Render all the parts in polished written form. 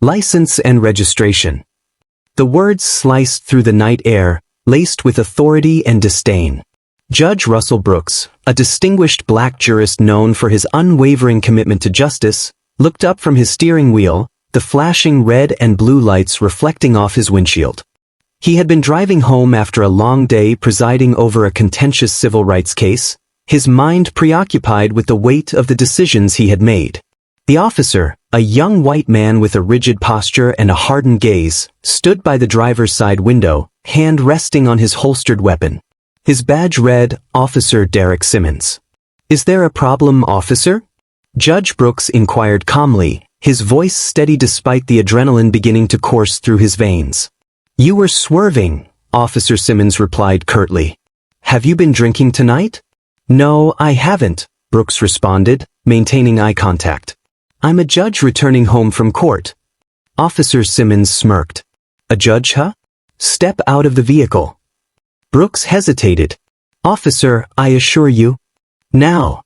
License and registration. The words sliced through the night air, laced with authority and disdain. Judge Russell Brooks, a distinguished black jurist known for his unwavering commitment to justice, looked up from his steering wheel, the flashing red and blue lights reflecting off his windshield. He had been driving home after a long day presiding over a contentious civil rights case, his mind preoccupied with the weight of the decisions he had made. The officer, a young white man with a rigid posture and a hardened gaze, stood by the driver's side window, hand resting on his holstered weapon. His badge read, Officer Derek Simmons. "Is there a problem, officer?" Judge Brooks inquired calmly, his voice steady despite the adrenaline beginning to course through his veins. "You were swerving," Officer Simmons replied curtly. "Have you been drinking tonight?" "No, I haven't," Brooks responded, maintaining eye contact. "I'm a judge returning home from court." Officer Simmons smirked. "A judge, huh? Step out of the vehicle." Brooks hesitated. "Officer, I assure you." "Now."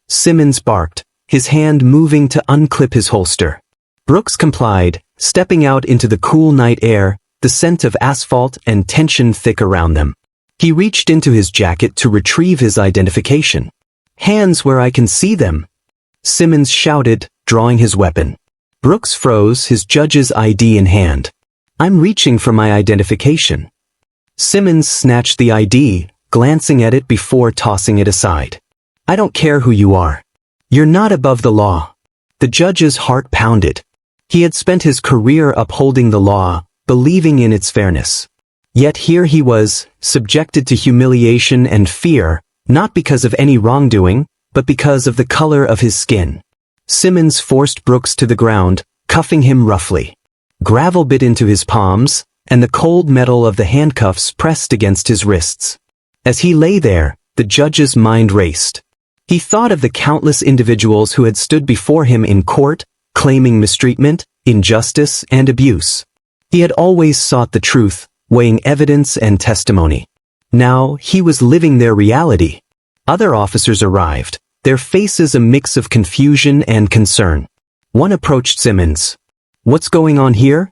Simmons barked, his hand moving to unclip his holster. Brooks complied, stepping out into the cool night air, the scent of asphalt and tension thick around them. He reached into his jacket to retrieve his identification. "Hands where I can see them," Simmons shouted, drawing his weapon. Brooks froze, his judge's ID in hand. "I'm reaching for my identification." Simmons snatched the ID, glancing at it before tossing it aside. "I don't care who you are. You're not above the law." The judge's heart pounded. He had spent his career upholding the law, believing in its fairness. Yet here he was, subjected to humiliation and fear, not because of any wrongdoing, but because of the color of his skin. Simmons forced Brooks to the ground, cuffing him roughly. Gravel bit into his palms, and the cold metal of the handcuffs pressed against his wrists. As he lay there, the judge's mind raced. He thought of the countless individuals who had stood before him in court, claiming mistreatment, injustice, and abuse. He had always sought the truth, weighing evidence and testimony. Now, he was living their reality. Other officers arrived, their faces a mix of confusion and concern. One approached Simmons. "What's going on here?"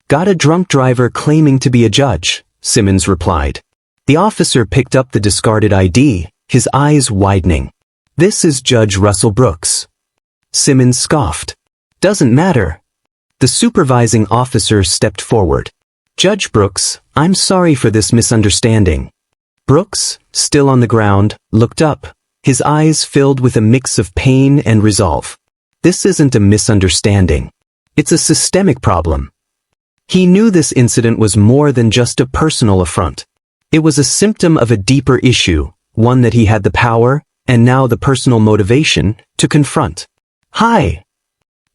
"Got a drunk driver claiming to be a judge," Simmons replied. The officer picked up the discarded ID, his eyes widening. "This is Judge Russell Brooks." Simmons scoffed. "Doesn't matter." The supervising officer stepped forward. "Judge Brooks, I'm sorry for this misunderstanding." Brooks, still on the ground, looked up, his eyes filled with a mix of pain and resolve. "This isn't a misunderstanding. It's a systemic problem." He knew this incident was more than just a personal affront. It was a symptom of a deeper issue, one that he had the power, and now the personal motivation, to confront. Hi!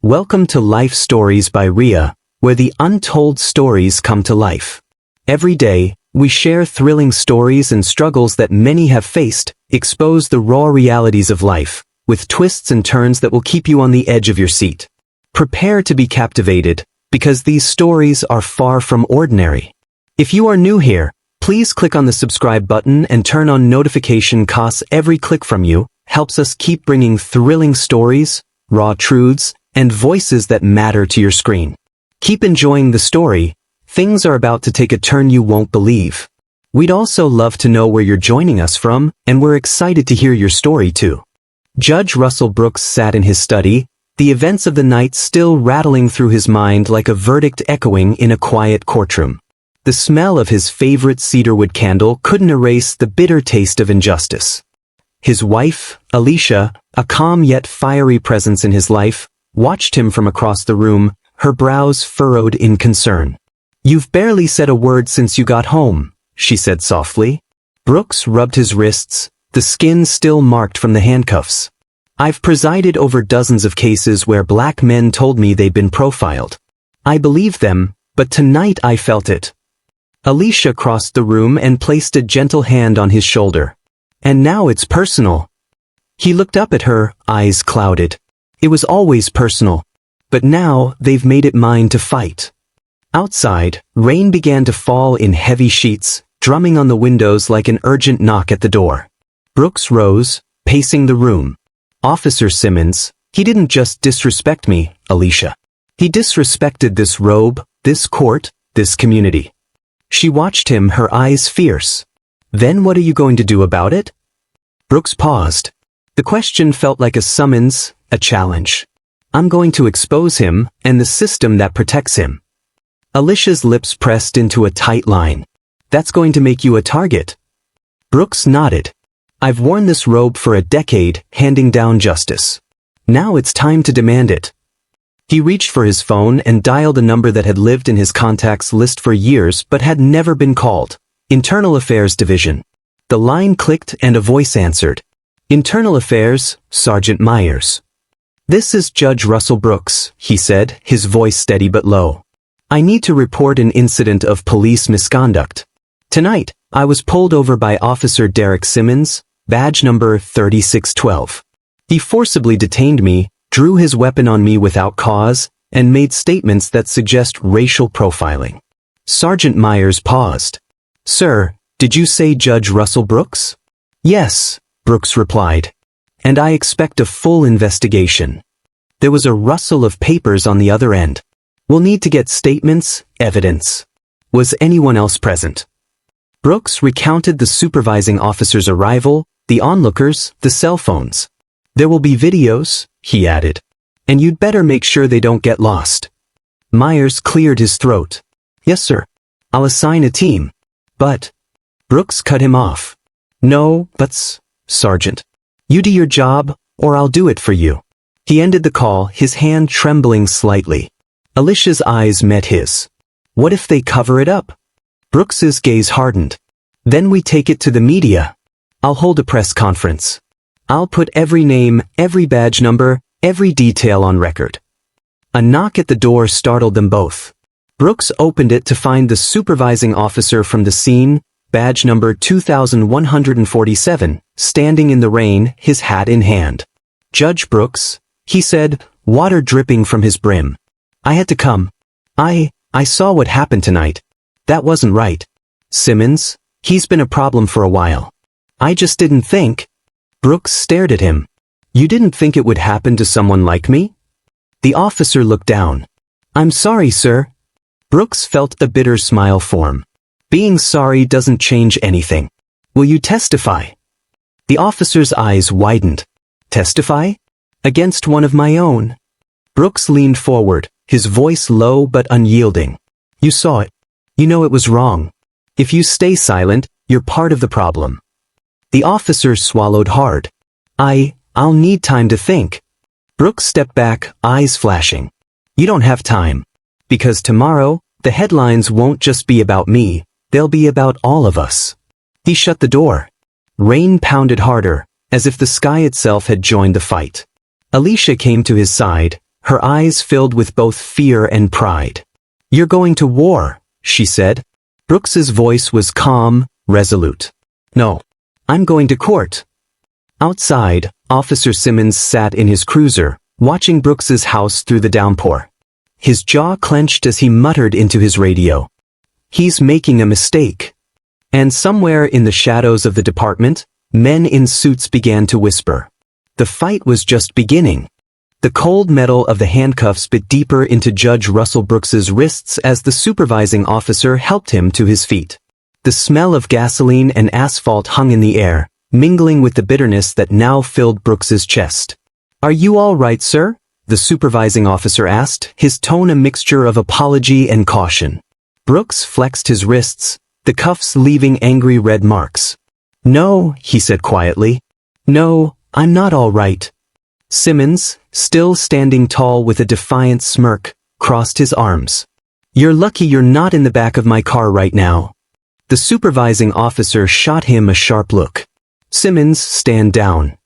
Welcome to Life Stories by Ria, where the untold stories come to life. Every day, we share thrilling stories and struggles that many have faced, expose the raw realities of life, with twists and turns that will keep you on the edge of your seat. Prepare to be captivated, because these stories are far from ordinary. If you are new here, please click on the subscribe button and turn on notification costs. Every click from you helps us keep bringing thrilling stories, raw truths, and voices that matter to your screen. Keep enjoying the story. Things are about to take a turn you won't believe. We'd also love to know where you're joining us from, and we're excited to hear your story too. Judge Russell Brooks sat in his study, the events of the night still rattling through his mind like a verdict echoing in a quiet courtroom. The smell of his favorite cedarwood candle couldn't erase the bitter taste of injustice. His wife, Alicia, a calm yet fiery presence in his life, watched him from across the room, her brows furrowed in concern. "You've barely said a word since you got home," she said softly. Brooks rubbed his wrists, the skin still marked from the handcuffs. "I've presided over dozens of cases where black men told me they'd been profiled. I believed them, but tonight I felt it." Alicia crossed the room and placed a gentle hand on his shoulder. "And now it's personal." He looked up at her, eyes clouded. "It was always personal. But now they've made it mine to fight." Outside, rain began to fall in heavy sheets, drumming on the windows like an urgent knock at the door. Brooks rose, pacing the room. "Officer Simmons, he didn't just disrespect me, Alicia. He disrespected this robe, this court, this community. She watched him, her eyes fierce. Then what are you going to do about it? Brooks paused. The question felt like a summons, a challenge. I'm going to expose him, and the system that protects him. Alicia's lips pressed into a tight line. That's going to make you a target. Brooks nodded. I've worn this robe for a decade, handing down justice. Now it's time to demand it. He reached for his phone and dialed a number that had lived in his contacts list for years but had never been called. Internal Affairs Division. The line clicked and a voice answered. Internal Affairs, Sergeant Myers. This is Judge Russell Brooks, he said, his voice steady but low. I need to report an incident of police misconduct. Tonight, I was pulled over by Officer Derek Simmons, badge number 3612. He forcibly detained me, drew his weapon on me without cause, and made statements that suggest racial profiling. Sergeant Myers paused. Sir, did you say Judge Russell Brooks? Yes, Brooks replied. And I expect a full investigation. There was a rustle of papers on the other end. We'll need to get statements, evidence. Was anyone else present? Brooks recounted the supervising officer's arrival, the onlookers, the cell phones. There will be videos, he added. And you'd better make sure they don't get lost. Myers cleared his throat. Yes, sir. I'll assign a team. But... Brooks cut him off. No buts, Sergeant. You do your job, or I'll do it for you. He ended the call, his hand trembling slightly. Alicia's eyes met his. What if they cover it up? Brooks's gaze hardened. Then we take it to the media. I'll hold a press conference. I'll put every name, every badge number, every detail on record. A knock at the door startled them both. Brooks opened it to find the supervising officer from the scene, badge number 2147, standing in the rain, his hat in hand. Judge Brooks, he said, water dripping from his brim. I had to come. I saw what happened tonight. That wasn't right. Simmons, he's been a problem for a while. I just didn't think. Brooks stared at him. You didn't think it would happen to someone like me? The officer looked down. I'm sorry, sir. Brooks felt a bitter smile form. Being sorry doesn't change anything. Will you testify? The officer's eyes widened. Testify? Against one of my own. Brooks leaned forward, his voice low but unyielding. You saw it. You know it was wrong. If you stay silent, you're part of the problem. The officer swallowed hard. I'll need time to think. Brooks stepped back, eyes flashing. You don't have time. Because tomorrow, the headlines won't just be about me, they'll be about all of us. He shut the door. Rain pounded harder, as if the sky itself had joined the fight. Alicia came to his side, her eyes filled with both fear and pride. You're going to war, she said. Brooks's voice was calm, resolute. No. I'm going to court. Outside, Officer Simmons sat in his cruiser, watching Brooks's house through the downpour. His jaw clenched as he muttered into his radio. He's making a mistake. And somewhere in the shadows of the department, men in suits began to whisper. The fight was just beginning. The cold metal of the handcuffs bit deeper into Judge Russell Brooks's wrists as the supervising officer helped him to his feet. The smell of gasoline and asphalt hung in the air, mingling with the bitterness that now filled Brooks's chest. Are you all right, sir? The supervising officer asked, his tone a mixture of apology and caution. Brooks flexed his wrists, the cuffs leaving angry red marks. No, he said quietly. No, I'm not all right. Simmons, still standing tall with a defiant smirk, crossed his arms. You're lucky you're not in the back of my car right now. The supervising officer shot him a sharp look. Simmons, stand down.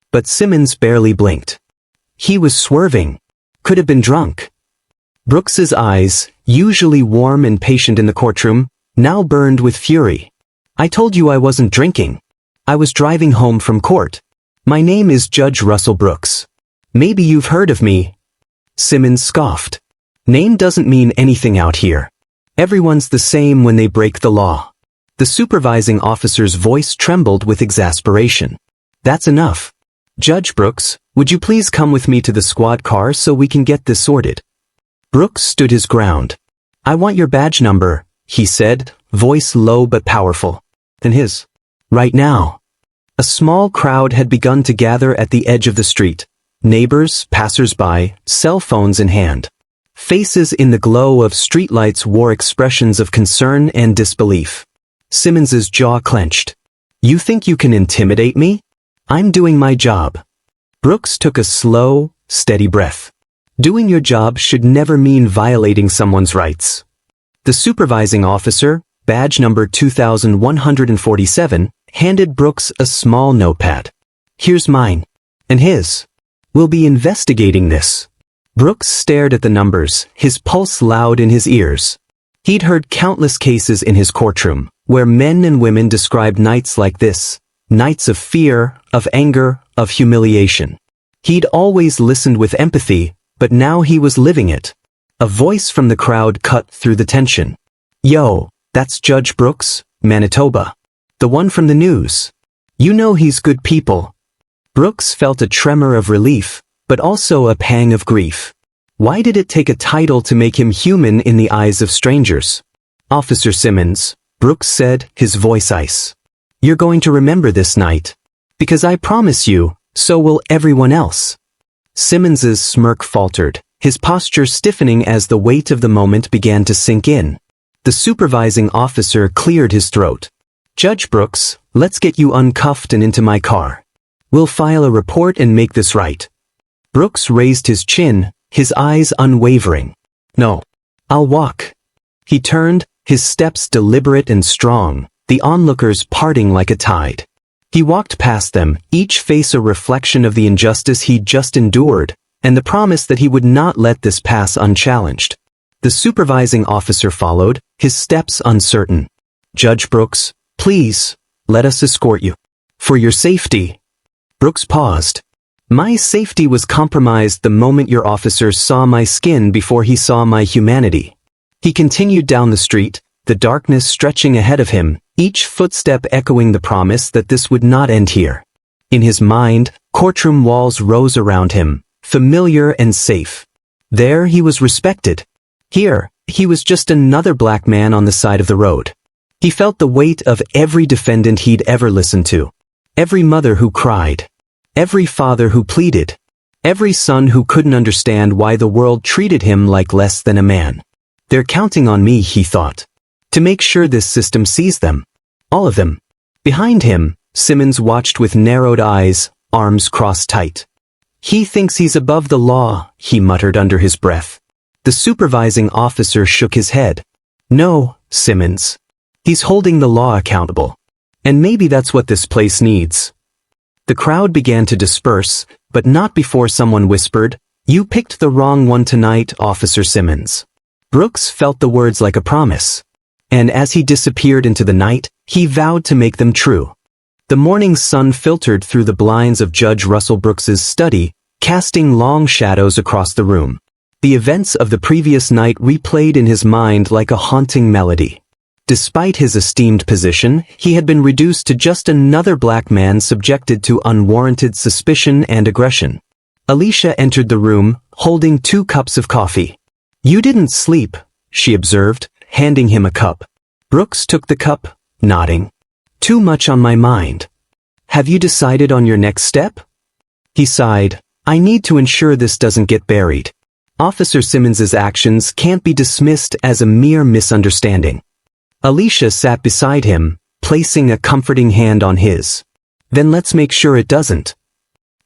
But Simmons barely blinked. He was swerving. Could have been drunk. Brooks's eyes, usually warm and patient in the courtroom, now burned with fury. I told you I wasn't drinking. I was driving home from court. My name is Judge Russell Brooks. Maybe you've heard of me. Simmons scoffed. Name doesn't mean anything out here. Everyone's the same when they break the law. The supervising officer's voice trembled with exasperation. That's enough. Judge Brooks, would you please come with me to the squad car so we can get this sorted? Brooks stood his ground. "I want your badge number," he said, voice low but powerful. "Then his. Right now." A small crowd had begun to gather at the edge of the street. Neighbors, passers-by, cell phones in hand. Faces in the glow of streetlights wore expressions of concern and disbelief. Simmons's jaw clenched. "You think you can intimidate me? I'm doing my job." Brooks took a slow, steady breath. Doing your job should never mean violating someone's rights. The supervising officer, badge number 2147, handed Brooks a small notepad. "Here's mine. And his. We'll be investigating this." Brooks stared at the numbers, his pulse loud in his ears. He'd heard countless cases in his courtroom, where men and women described nights like this, nights of fear, of anger, of humiliation. He'd always listened with empathy, but now he was living it. A voice from the crowd cut through the tension. "Yo, that's Judge Brooks, Manitoba. The one from the news. You know he's good people." Brooks felt a tremor of relief, but also a pang of grief. Why did it take a title to make him human in the eyes of strangers? "Officer Simmons," Brooks said, his voice ice. "You're going to remember this night. Because I promise you, so will everyone else." Simmons's smirk faltered, his posture stiffening as the weight of the moment began to sink in. The supervising officer cleared his throat. "Judge Brooks, let's get you uncuffed and into my car. We'll file a report and make this right." Brooks raised his chin, his eyes unwavering. "No. I'll walk." He turned, his steps deliberate and strong, the onlookers parting like a tide. He walked past them, each face a reflection of the injustice he'd just endured, and the promise that he would not let this pass unchallenged. The supervising officer followed, his steps uncertain. "Judge Brooks, please, let us escort you. For your safety." Brooks paused. "My safety was compromised the moment your officer saw my skin before he saw my humanity." He continued down the street, the darkness stretching ahead of him, each footstep echoing the promise that this would not end here. In his mind, courtroom walls rose around him, familiar and safe. There he was respected. Here, he was just another black man on the side of the road. He felt the weight of every defendant he'd ever listened to. Every mother who cried. Every father who pleaded. Every son who couldn't understand why the world treated him like less than a man. "They're counting on me," he thought, "to make sure this system sees them. All of them." Behind him, Simmons watched with narrowed eyes, arms crossed tight. "He thinks he's above the law," he muttered under his breath. The supervising officer shook his head. "No, Simmons. He's holding the law accountable. And maybe that's what this place needs." The crowd began to disperse, but not before someone whispered, "You picked the wrong one tonight, Officer Simmons." Brooks felt the words like a promise. And as he disappeared into the night, he vowed to make them true. The morning sun filtered through the blinds of Judge Russell Brooks's study, casting long shadows across the room. The events of the previous night replayed in his mind like a haunting melody. Despite his esteemed position, he had been reduced to just another black man subjected to unwarranted suspicion and aggression. Alicia entered the room, holding 2 cups of coffee. "You didn't sleep," she observed, handing him a cup. Brooks took the cup, nodding. "Too much on my mind. Have you decided on your next step?" He sighed. "I need to ensure this doesn't get buried. Officer Simmons's actions can't be dismissed as a mere misunderstanding." Alicia sat beside him, placing a comforting hand on his. "Then let's make sure it doesn't."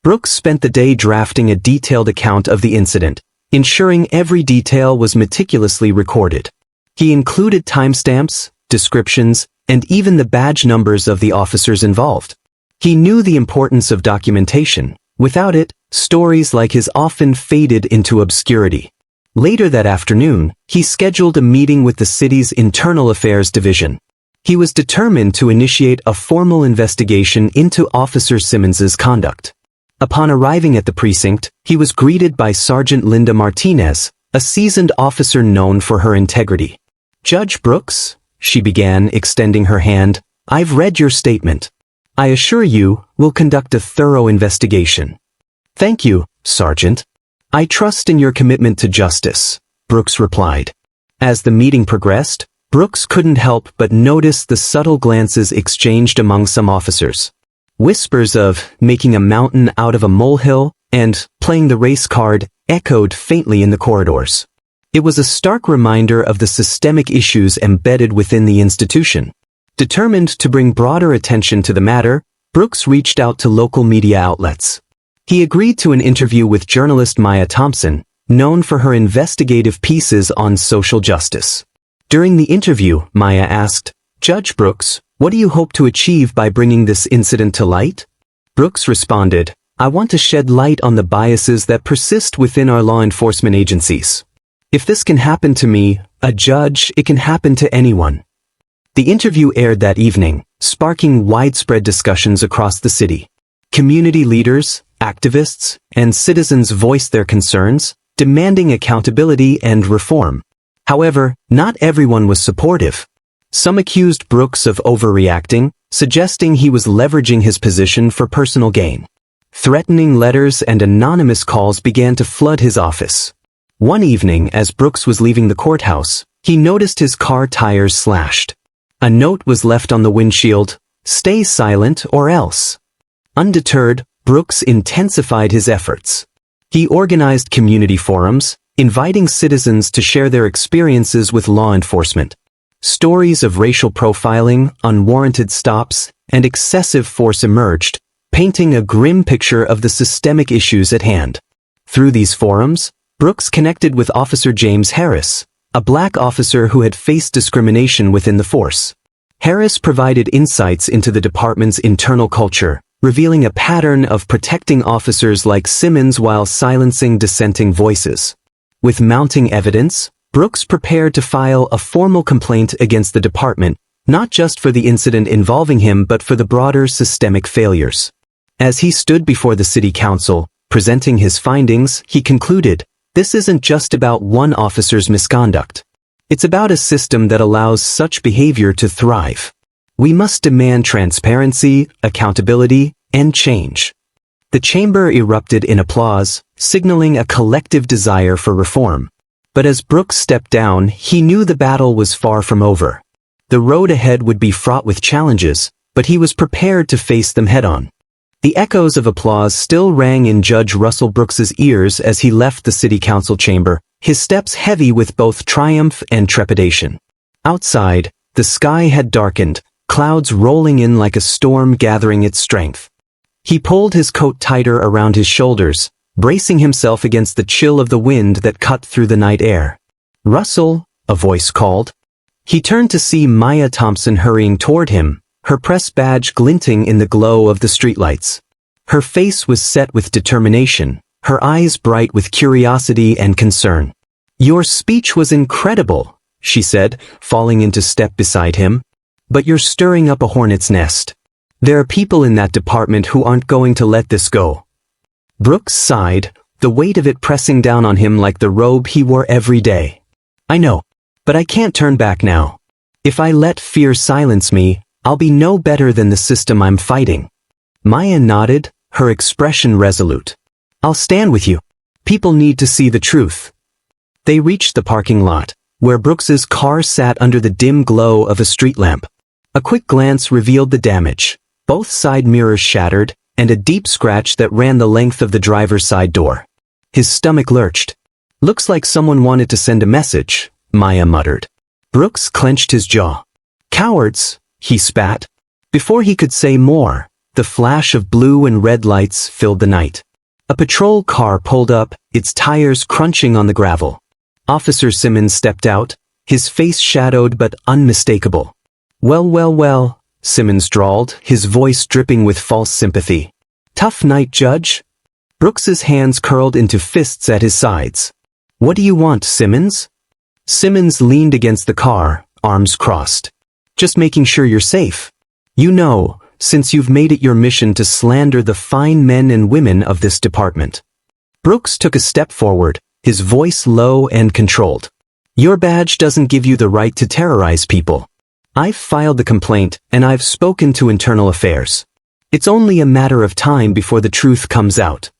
Brooks spent the day drafting a detailed account of the incident, ensuring every detail was meticulously recorded. He included timestamps, descriptions, and even the badge numbers of the officers involved. He knew the importance of documentation. Without it, stories like his often faded into obscurity. Later that afternoon, he scheduled a meeting with the city's Internal Affairs Division. He was determined to initiate a formal investigation into Officer Simmons's conduct. Upon arriving at the precinct, he was greeted by Sergeant Linda Martinez, a seasoned officer known for her integrity. "Judge Brooks," she began, extending her hand, "I've read your statement. I assure you, we'll conduct a thorough investigation." "Thank you, Sergeant. I trust in your commitment to justice." Brooks replied. As the meeting progressed, Brooks couldn't help but notice the subtle glances exchanged among some officers. Whispers of making a mountain out of a molehill and playing the race card echoed faintly in the corridors. It was a stark reminder of the systemic issues embedded within the institution. Determined to bring broader attention to the matter, Brooks reached out to local media outlets. He agreed to an interview with journalist Maya Thompson, known for her investigative pieces on social justice. During the interview, Maya asked, "Judge Brooks, what do you hope to achieve by bringing this incident to light?" Brooks responded, "I want to shed light on the biases that persist within our law enforcement agencies. If this can happen to me, a judge, it can happen to anyone." The interview aired that evening, sparking widespread discussions across the city. Community leaders, activists, and citizens voiced their concerns, demanding accountability and reform. However, not everyone was supportive. Some accused Brooks of overreacting, suggesting he was leveraging his position for personal gain. Threatening letters and anonymous calls began to flood his office. One evening, as Brooks was leaving the courthouse, he noticed his car tires slashed. A note was left on the windshield, "Stay silent or else." Undeterred, Brooks intensified his efforts. He organized community forums, inviting citizens to share their experiences with law enforcement. Stories of racial profiling, unwarranted stops, and excessive force emerged, painting a grim picture of the systemic issues at hand. Through these forums, Brooks connected with Officer James Harris, a black officer who had faced discrimination within the force. Harris provided insights into the department's internal culture, revealing a pattern of protecting officers like Simmons while silencing dissenting voices. With mounting evidence, Brooks prepared to file a formal complaint against the department, not just for the incident involving him but for the broader systemic failures. As he stood before the city council, presenting his findings, he concluded, "This isn't just about one officer's misconduct. It's about a system that allows such behavior to thrive. We must demand transparency, accountability, and change." The chamber erupted in applause, signaling a collective desire for reform. But as Brooks stepped down, he knew the battle was far from over. The road ahead would be fraught with challenges, but he was prepared to face them head-on. The echoes of applause still rang in Judge Russell Brooks's ears as he left the city council chamber, his steps heavy with both triumph and trepidation. Outside, the sky had darkened, clouds rolling in like a storm gathering its strength. He pulled his coat tighter around his shoulders, bracing himself against the chill of the wind that cut through the night air. "Russell," a voice called. He turned to see Maya Thompson hurrying toward him, her press badge glinting in the glow of the streetlights. Her face was set with determination, her eyes bright with curiosity and concern. "Your speech was incredible," she said, falling into step beside him. "But you're stirring up a hornet's nest. There are people in that department who aren't going to let this go." Brooks sighed, the weight of it pressing down on him like the robe he wore every day. "I know, but I can't turn back now. If I let fear silence me, I'll be no better than the system I'm fighting." Maya nodded, her expression resolute. "I'll stand with you. People need to see the truth." They reached the parking lot, where Brooks's car sat under the dim glow of a street lamp. A quick glance revealed the damage, both side mirrors shattered, and a deep scratch that ran the length of the driver's side door. His stomach lurched. "Looks like someone wanted to send a message," Maya muttered. Brooks clenched his jaw. "Cowards," he spat. Before he could say more, the flash of blue and red lights filled the night. A patrol car pulled up, its tires crunching on the gravel. Officer Simmons stepped out, his face shadowed but unmistakable. Well, Simmons drawled, his voice dripping with false sympathy. "Tough night, Judge?" Brooks's hands curled into fists at his sides. "What do you want, Simmons?" Simmons leaned against the car, arms crossed. "Just making sure you're safe. You know, since you've made it your mission to slander the fine men and women of this department." Brooks took a step forward, his voice low and controlled. "Your badge doesn't give you the right to terrorize people. I've filed the complaint, and I've spoken to internal affairs. It's only a matter of time before the truth comes out."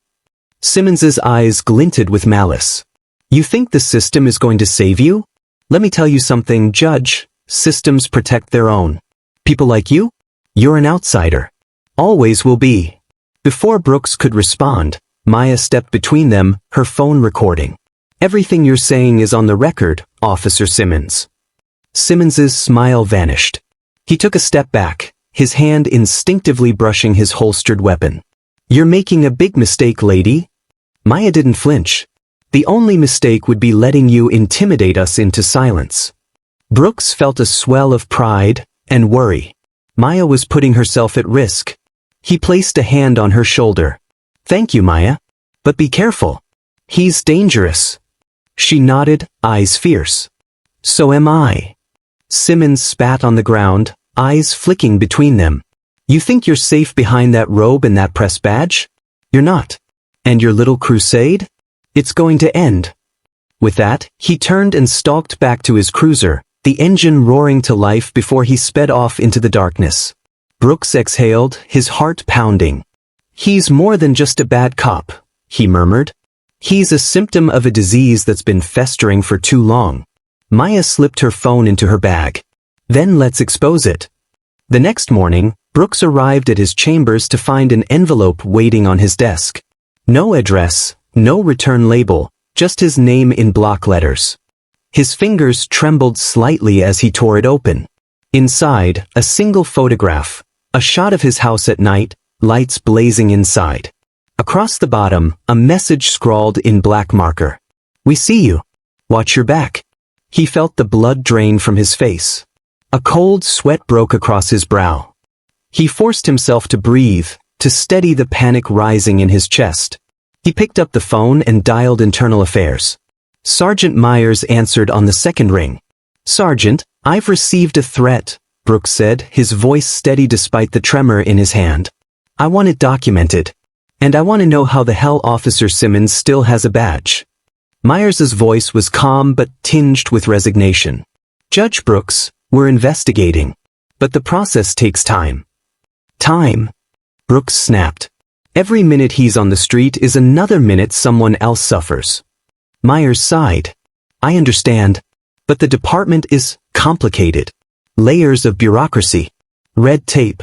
Simmons's eyes glinted with malice. You think the system is going to save you? Let me tell you something, Judge. Systems protect their own. People like you? You're an outsider. Always will be. Before Brooks could respond, Maya stepped between them, her phone recording. Everything you're saying is on the record, Officer Simmons. Simmons's smile vanished. He took a step back, his hand instinctively brushing his holstered weapon. You're making a big mistake, lady. Maya didn't flinch. The only mistake would be letting you intimidate us into silence. Brooks felt a swell of pride and worry. Maya was putting herself at risk. He placed a hand on her shoulder. Thank you, Maya. But be careful. He's dangerous. She nodded, eyes fierce. So am I. Simmons spat on the ground, eyes flicking between them. You think you're safe behind that robe and that press badge? You're not. And your little crusade? It's going to end. With that, he turned and stalked back to his cruiser, the engine roaring to life before he sped off into the darkness. Brooks exhaled, his heart pounding. He's more than just a bad cop, he murmured. He's a symptom of a disease that's been festering for too long. Maya slipped her phone into her bag. Then let's expose it. The next morning, Brooks arrived at his chambers to find an envelope waiting on his desk. No address, no return label, just his name in block letters. His fingers trembled slightly as he tore it open. Inside, a single photograph, a shot of his house at night, lights blazing inside. Across the bottom, a message scrawled in black marker. We see you. Watch your back. He felt the blood drain from his face. A cold sweat broke across his brow. He forced himself to breathe, to steady the panic rising in his chest. He picked up the phone and dialed Internal Affairs. Sergeant Myers answered on the second ring. Sergeant, I've received a threat, Brooks said, his voice steady despite the tremor in his hand. I want it documented. And I want to know how the hell Officer Simmons still has a badge. Myers's voice was calm but tinged with resignation. Judge Brooks, we're investigating. But the process takes time. Time? Brooks snapped. Every minute he's on the street is another minute someone else suffers. Myers sighed. I understand. But the department is complicated. Layers of bureaucracy. Red tape.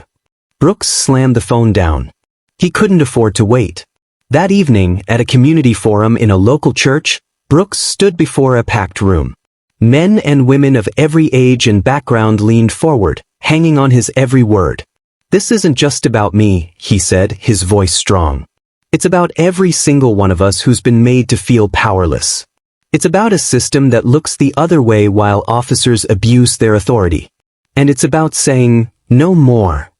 Brooks slammed the phone down. He couldn't afford to wait. That evening, at a community forum in a local church, Brooks stood before a packed room. Men and women of every age and background leaned forward, hanging on his every word. This isn't just about me, he said, his voice strong. It's about every single one of us who's been made to feel powerless. It's about a system that looks the other way while officers abuse their authority. And it's about saying, no more.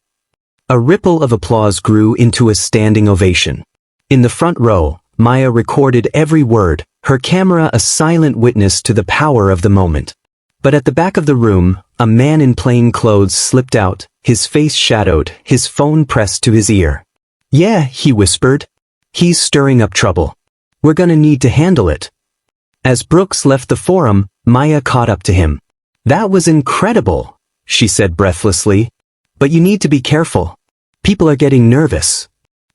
A ripple of applause grew into a standing ovation. In the front row, Maya recorded every word, her camera a silent witness to the power of the moment. But at the back of the room, a man in plain clothes slipped out, his face shadowed, his phone pressed to his ear. Yeah, he whispered. He's stirring up trouble. We're gonna need to handle it. As Brooks left the forum, Maya caught up to him. That was incredible, she said breathlessly. But you need to be careful. People are getting nervous.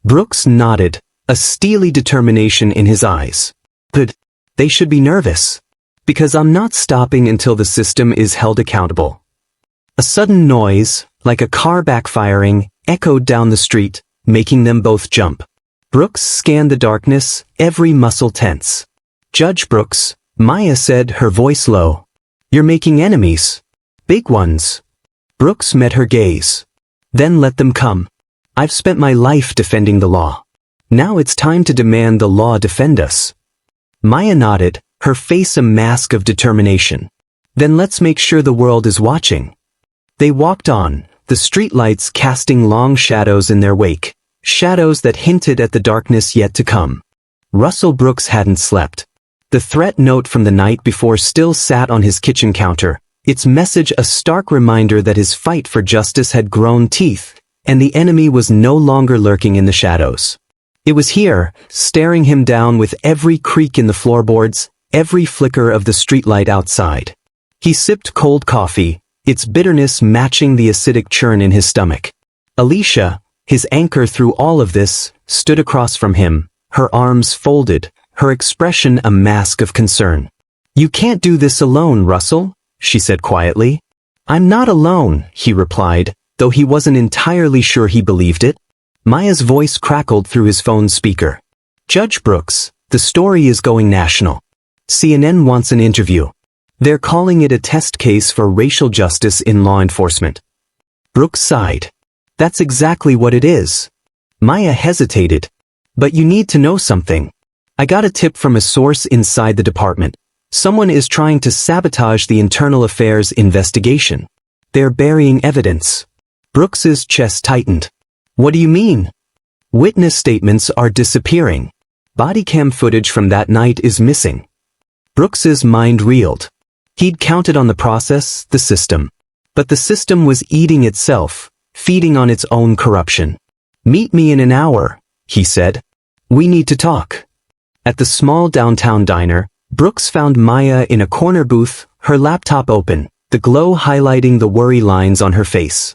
Brooks nodded, a steely determination in his eyes. Good. They should be nervous. Because I'm not stopping until the system is held accountable. A sudden noise, like a car backfiring, echoed down the street, making them both jump. Brooks scanned the darkness, every muscle tense. Judge Brooks, Maya said, her voice low. You're making enemies. Big ones. Brooks met her gaze. Then let them come. I've spent my life defending the law. Now it's time to demand the law defend us. Maya nodded, her face a mask of determination. Then let's make sure the world is watching. They walked on, the streetlights casting long shadows in their wake, shadows that hinted at the darkness yet to come. Russell Brooks hadn't slept. The threat note from the night before still sat on his kitchen counter, its message a stark reminder that his fight for justice had grown teeth, and the enemy was no longer lurking in the shadows. It was here, staring him down with every creak in the floorboards, every flicker of the streetlight outside. He sipped cold coffee, its bitterness matching the acidic churn in his stomach. Alicia, his anchor through all of this, stood across from him, her arms folded, her expression a mask of concern. "You can't do this alone, Russell," she said quietly. "I'm not alone," he replied, though he wasn't entirely sure he believed it. Maya's voice crackled through his phone speaker. "Judge Brooks, the story is going national. CNN wants an interview. They're calling it a test case for racial justice in law enforcement." Brooks sighed. "That's exactly what it is." Maya hesitated. "But you need to know something. I got a tip from a source inside the department. Someone is trying to sabotage the internal affairs investigation. They're burying evidence." Brooks's chest tightened. "What do you mean?" "Witness statements are disappearing. Body cam footage from that night is missing." Brooks's mind reeled. He'd counted on the process, the system. But the system was eating itself, feeding on its own corruption. "Meet me in an hour," he said. "We need to talk." At the small downtown diner, Brooks found Maya in a corner booth, her laptop open, the glow highlighting the worry lines on her face.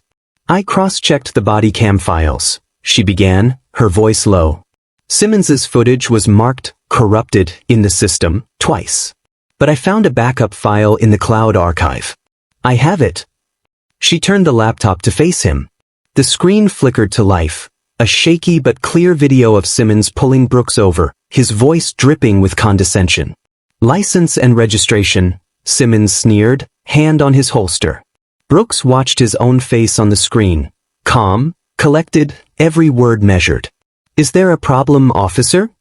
"I cross-checked the body cam files," she began, her voice low. "Simmons's footage was marked corrupted in the system twice. But I found a backup file in the cloud archive. I have it." She turned the laptop to face him. The screen flickered to life, a shaky but clear video of Simmons pulling Brooks over, his voice dripping with condescension. "License and registration," Simmons sneered, hand on his holster. Brooks watched his own face on the screen, calm, collected, every word measured. "Is there a problem, officer?"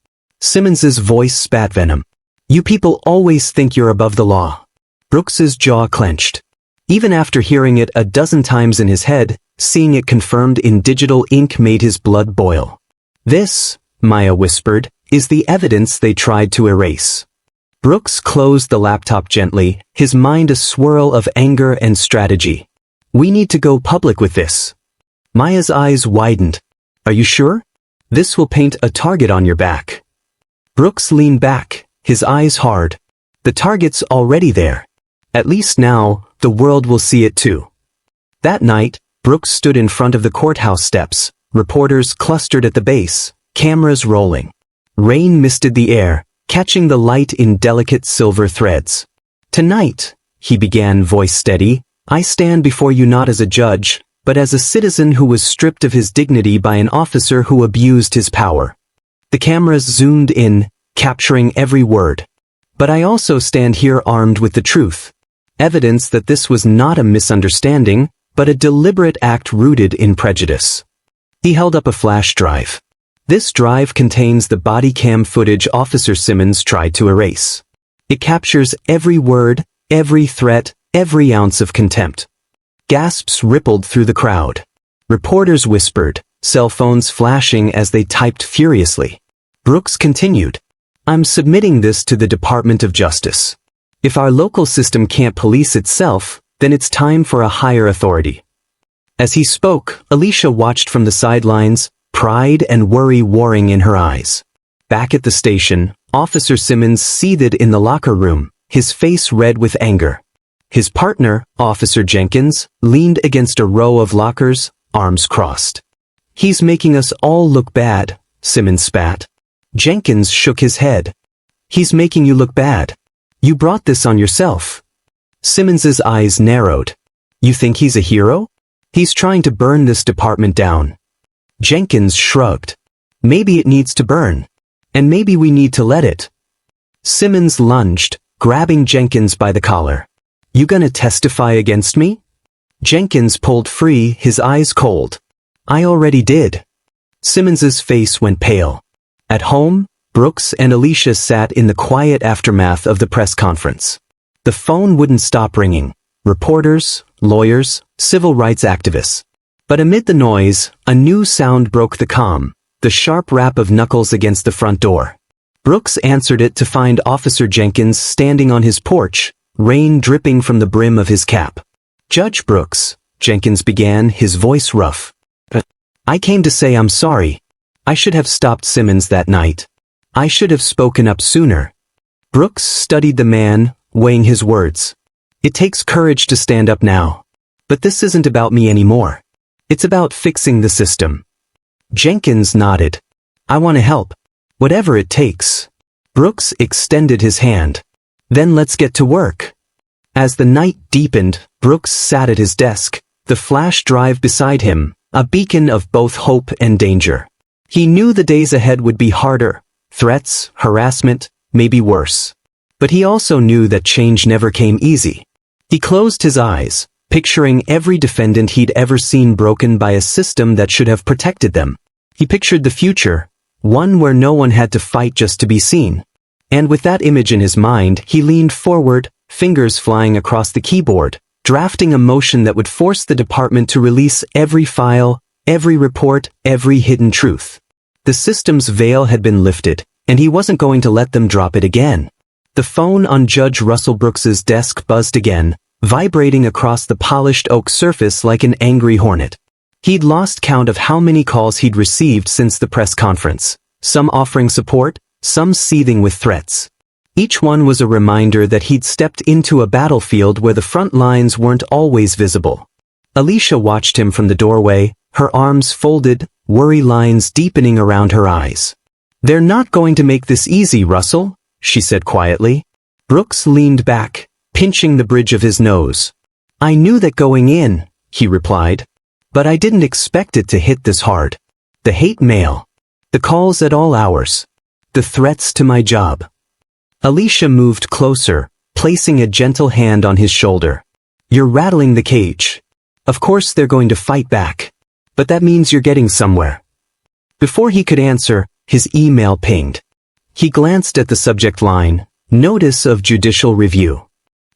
Simmons's voice spat venom. "You people always think you're above the law." Brooks's jaw clenched. Even after hearing it a dozen times in his head, seeing it confirmed in digital ink made his blood boil. "This," Maya whispered, "is the evidence they tried to erase." Brooks closed the laptop gently, his mind a swirl of anger and strategy. "We need to go public with this." Maya's eyes widened. "Are you sure? This will paint a target on your back." Brooks leaned back, his eyes hard. "The target's already there. At least now, the world will see it too." That night, Brooks stood in front of the courthouse steps, reporters clustered at the base, cameras rolling. Rain misted the air, catching the light in delicate silver threads. "Tonight," he began, voice steady, "I stand before you not as a judge, but as a citizen who was stripped of his dignity by an officer who abused his power." The cameras zoomed in, capturing every word. "But I also stand here armed with the truth. Evidence that this was not a misunderstanding, but a deliberate act rooted in prejudice." He held up a flash drive. "This drive contains the body cam footage Officer Simmons tried to erase. It captures every word, every threat, every ounce of contempt." Gasps rippled through the crowd. Reporters whispered, cell phones flashing as they typed furiously. Brooks continued, "I'm submitting this to the Department of Justice. If our local system can't police itself, then it's time for a higher authority." As he spoke, Alicia watched from the sidelines, pride and worry warring in her eyes. Back at the station, Officer Simmons seethed in the locker room, his face red with anger. His partner, Officer Jenkins, leaned against a row of lockers, arms crossed. "He's making us all look bad," Simmons spat. Jenkins shook his head. "He's making you look bad. You brought this on yourself." Simmons's eyes narrowed. "You think he's a hero? He's trying to burn this department down." Jenkins shrugged. "Maybe it needs to burn. And maybe we need to let it." Simmons lunged, grabbing Jenkins by the collar. "You gonna testify against me?" Jenkins pulled free, his eyes cold. "I already did." Simmons's face went pale. At home, Brooks and Alicia sat in the quiet aftermath of the press conference. The phone wouldn't stop ringing. Reporters, lawyers, civil rights activists. But amid the noise, a new sound broke the calm, the sharp rap of knuckles against the front door. Brooks answered it to find Officer Jenkins standing on his porch, rain dripping from the brim of his cap. "Judge Brooks," Jenkins began, his voice rough. "I came to say I'm sorry. I should have stopped Simmons that night. I should have spoken up sooner." Brooks studied the man, weighing his words. "It takes courage to stand up now. But this isn't about me anymore. It's about fixing the system." Jenkins nodded. "I want to help. Whatever it takes." Brooks extended his hand. Then let's get to work. As the night deepened, Brooks sat at his desk, the flash drive beside him, a beacon of both hope and danger. He knew the days ahead would be harder, threats, harassment, maybe worse. But he also knew that change never came easy. He closed his eyes, picturing every defendant he'd ever seen broken by a system that should have protected them. He pictured the future, one where no one had to fight just to be seen. And with that image in his mind, he leaned forward, fingers flying across the keyboard, drafting a motion that would force the department to release every file, every report, every hidden truth. The system's veil had been lifted, and he wasn't going to let them drop it again. The phone on Judge Russell Brooks's desk buzzed again, vibrating across the polished oak surface like an angry hornet. He'd lost count of how many calls he'd received since the press conference, some offering support, some seething with threats. Each one was a reminder that he'd stepped into a battlefield where the front lines weren't always visible. Alicia watched him from the doorway, her arms folded, worry lines deepening around her eyes. "They're not going to make this easy, Russell," she said quietly. Brooks leaned back, pinching the bridge of his nose. "I knew that going in," he replied. "But I didn't expect it to hit this hard. The hate mail. The calls at all hours. The threats to my job." Alicia moved closer, placing a gentle hand on his shoulder. "You're rattling the cage. Of course they're going to fight back. But that means you're getting somewhere." Before he could answer, his email pinged. He glanced at the subject line, "Notice of Judicial Review."